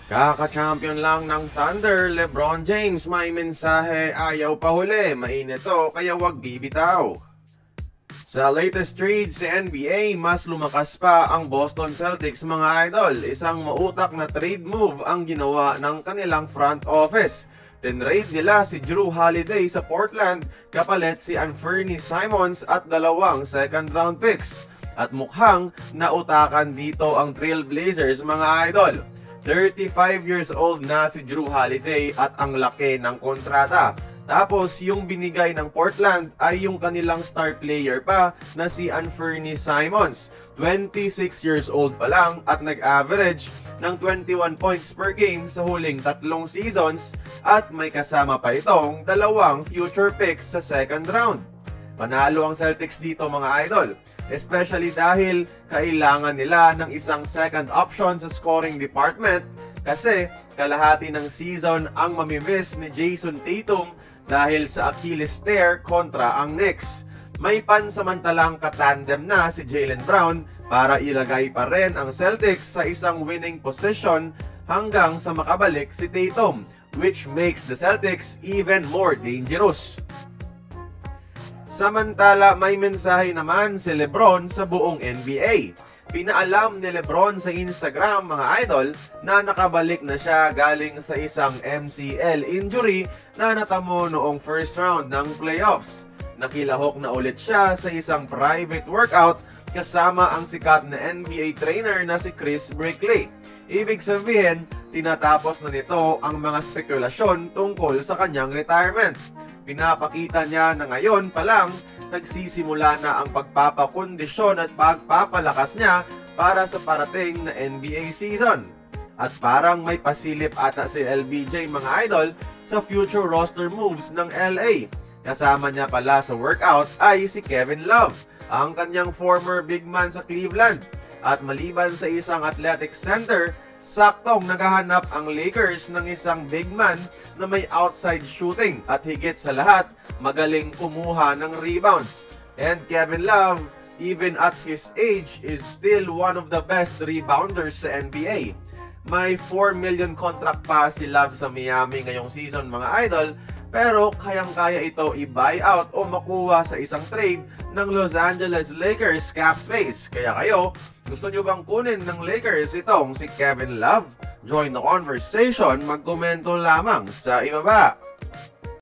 Kaka-champion lang ng Thunder, LeBron James may mensahe, ayaw pa huli, mainit to kaya wag bibitaw. Sa latest trade sa NBA, mas lumakas pa ang Boston Celtics mga idol. Isang mautak na trade move ang ginawa ng kanilang front office. Tinrade nila si Jrue Holiday sa Portland kapalit si Anthony Simons at 2 second round picks. At mukhang nautakan dito ang Trailblazers mga idol. 35 years old na si Jrue Holiday at ang laki ng kontrata. Tapos yung binigay ng Portland ay yung kanilang star player pa na si Anthony Simons. 26 years old pa lang at nag-average ng 21 points per game sa huling 3 seasons at may kasama pa itong 2 future picks sa second round. Panalo ang Celtics dito mga idol. Especially dahil kailangan nila ng isang second option sa scoring department kasi kalahati ng season ang mamimiss ni Jason Tatum dahil sa Achilles tear kontra ang Knicks. May pansamantalang katandem na si Jaylen Brown para ilagay pa rin ang Celtics sa isang winning position hanggang sa makabalik si Tatum, which makes the Celtics even more dangerous. Samantala, may mensahe naman si LeBron sa buong NBA. Pinaalam ni LeBron sa Instagram mga idol na nakabalik na siya galing sa isang MCL injury na natamo noong first round ng playoffs. Nakilahok na ulit siya sa isang private workout kasama ang sikat na NBA trainer na si Chris Brickley. Ibig sabihin, tinatapos na nito ang mga spekulasyon tungkol sa kanyang retirement. Pinapakita niya na ngayon pa lang nagsisimula na ang pagpapakondisyon at pagpapalakas niya para sa parating na NBA season. At parang may pasilip ata si LBJ mga idol sa future roster moves ng LA. Kasama niya pala sa workout ay si Kevin Love, ang kanyang former big man sa Cleveland. At maliban sa isang athletic center, saktong naghahanap ang Lakers ng isang big man na may outside shooting at higit sa lahat, magaling kumuha ng rebounds. And Kevin Love, even at his age, is still one of the best rebounders sa NBA. May $4 million contract pa si Love sa Miami ngayong season mga idol, pero kayang-kaya ito i-buyout o makuha sa isang trade ng Los Angeles Lakers cap space. Kaya kayo, gusto nyo bang kunin ng Lakers itong si Kevin Love? Join the conversation, magkomento lamang sa ibaba.